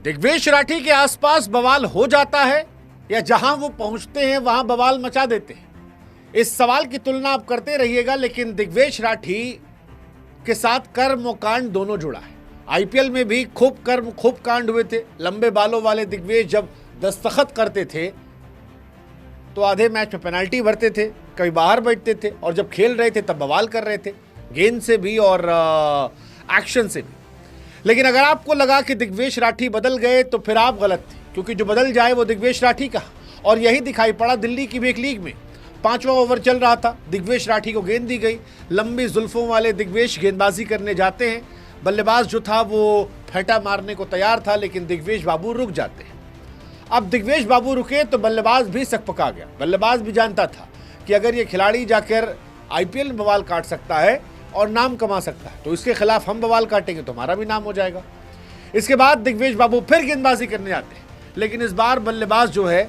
दिग्वेश राठी के आसपास बवाल हो जाता है या जहां वो पहुंचते हैं वहां बवाल मचा देते हैं? इस सवाल की तुलना आप करते रहिएगा, लेकिन दिग्वेश राठी के साथ कर्म और कांड दोनों जुड़ा है। आईपीएल में भी खूब कर्म खूब कांड हुए थे। लंबे बालों वाले दिग्वेश जब दस्तखत करते थे तो आधे मैच में पेनाल्टी भरते थे, कभी बाहर बैठते थे, और जब खेल रहे थे तब बवाल कर रहे थे, गेंद से भी और एक्शन से भी। लेकिन अगर आपको लगा कि दिग्वेश राठी बदल गए तो फिर आप गलत थे, क्योंकि जो बदल जाए वो दिग्वेश राठी का, और यही दिखाई पड़ा दिल्ली की भी एक लीग में। 5वां ओवर चल रहा था, दिग्वेश राठी को गेंद दी गई, लंबी जुल्फों वाले दिग्वेश गेंदबाजी करने जाते हैं। बल्लेबाज जो था वो फेंटा मारने को तैयार था, लेकिन दिग्वेश बाबू रुक जाते हैं। अब दिग्वेश बाबू रुके तो बल्लेबाज भी सकपका गया। बल्लेबाज भी जानता था कि अगर ये खिलाड़ी जाकर आईपीएल में बवाल काट सकता है और नाम कमा सकता है, तो इसके खिलाफ हम बवाल काटेंगे तो हमारा भी नाम हो जाएगा। इसके बाद दिग्वेश बाबू फिर गेंदबाजी करने जाते हैं, लेकिन इस बार बल्लेबाज जो है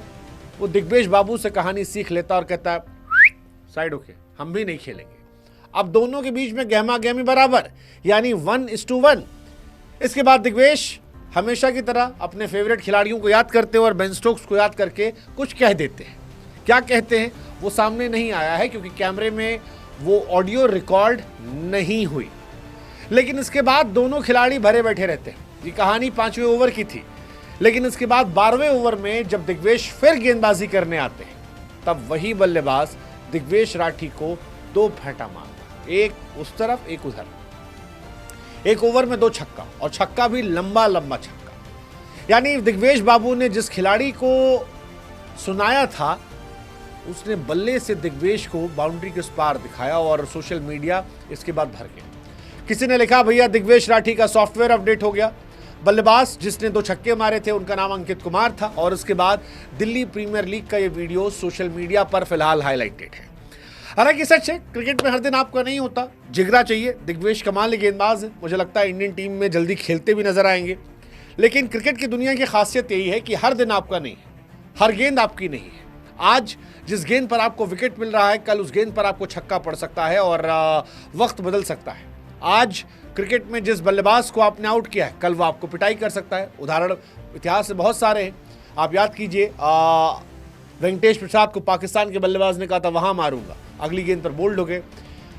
वो दिग्वेश बाबू से कहानी सीख लेता और कहता है साइड होके हम भी नहीं खेलेंगे। अब दोनों के बीच में गहमा गहमी बराबर, यानी 1:1। इसके बाद दिग्वेश हमेशा की तरह अपने फेवरेट खिलाड़ियों को याद करते हैं और बेन स्टोक्स को याद करके कुछ कह देते हैं। क्या कहते हैं वो सामने नहीं आया है, क्योंकि कैमरे में वो ऑडियो रिकॉर्ड नहीं हुई। लेकिन इसके बाद दोनों खिलाड़ी भरे बैठे रहते हैं। ये कहानी 5वें ओवर की थी, लेकिन इसके बाद 12वें ओवर में जब दिग्वेश फिर गेंदबाजी करने आते हैं, तब वही बल्लेबाज दिग्वेश राठी को 2 फेंटा मारता, एक उस तरफ एक उधर। एक ओवर में 2 छक्का, और छक्का भी लंबा लंबा छक्का। यानी दिग्वेश बाबू ने जिस खिलाड़ी को सुनाया था उसने बल्ले से दिग्वेश को बाउंड्री के उस पार दिखाया, और सोशल मीडिया इसके बाद भर गया। किसी ने लिखा भैया दिग्वेश राठी का सॉफ्टवेयर अपडेट हो गया। बल्लेबाज जिसने 2 छक्के मारे थे उनका नाम अंकित कुमार था, और उसके बाद दिल्ली प्रीमियर लीग का ये वीडियो सोशल मीडिया पर फिलहाल हाईलाइटेड है। हालांकि सच है, क्रिकेट में हर दिन आपका नहीं होता, जिगरा चाहिए। दिग्वेश कमाल गेंदबाज है, मुझे लगता है इंडियन टीम में जल्दी खेलते भी नजर आएंगे। लेकिन क्रिकेट की दुनिया की खासियत यही है कि हर दिन आपका नहीं है, हर गेंद आपकी नहीं है। आज जिस गेंद पर आपको विकेट मिल रहा है, कल उस गेंद पर आपको छक्का पड़ सकता है और वक्त बदल सकता है। आज क्रिकेट में जिस बल्लेबाज को आपने आउट किया है, कल वो आपको पिटाई कर सकता है। उदाहरण इतिहास में बहुत सारे हैं। आप याद कीजिए, वेंकटेश प्रसाद को पाकिस्तान के बल्लेबाज ने कहा था वहां मारूंगा, अगली गेंद पर बोल्ड हो गए।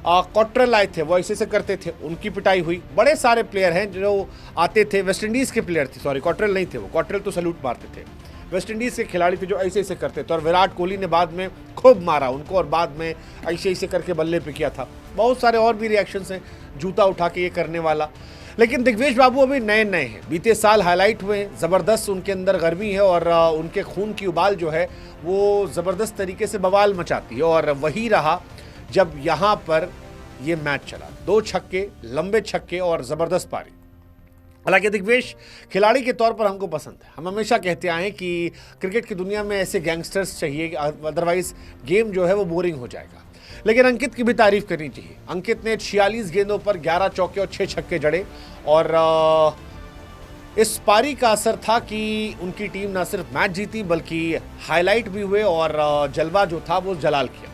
कॉट्रेल आए थे, वो ऐसे करते थे, उनकी पिटाई हुई। बड़े सारे प्लेयर हैं जो आते थे, वेस्ट इंडीज़ के प्लेयर थे, सॉरी कॉट्रेल नहीं थे वो, कॉट्रेल तो सैल्यूट मारते थे। वेस्ट इंडीज़ के खिलाड़ी थे जो ऐसे करते थे, और विराट कोहली ने बाद में खूब मारा उनको, और बाद में ऐसे करके बल्ले पे किया था। बहुत सारे और भी रिएक्शंस हैं, जूता उठा के ये करने वाला। लेकिन दिग्वेश बाबू अभी नए नए हैं, बीते साल हाईलाइट हुए हैं, ज़बरदस्त उनके अंदर गर्मी है, और उनके खून की उबाल जो है वो ज़बरदस्त तरीके से बवाल मचाती है। और वही रहा जब यहाँ पर ये मैच चला, 2 छक्के, लंबे छक्के और ज़बरदस्त पारी। हालांकि दिग्वेश खिलाड़ी के तौर पर हमको पसंद है। हम हमेशा कहते आए हैं कि क्रिकेट की दुनिया में ऐसे गैंगस्टर्स चाहिए, अदरवाइज गेम जो है वो बोरिंग हो जाएगा। लेकिन अंकित की भी तारीफ करनी चाहिए। अंकित ने 46 गेंदों पर 11 चौके और 6 छक्के जड़े, और इस पारी का असर था कि उनकी टीम न सिर्फ मैच जीती बल्कि हाईलाइट भी हुए, और जलवा जो था वो जलाल किया।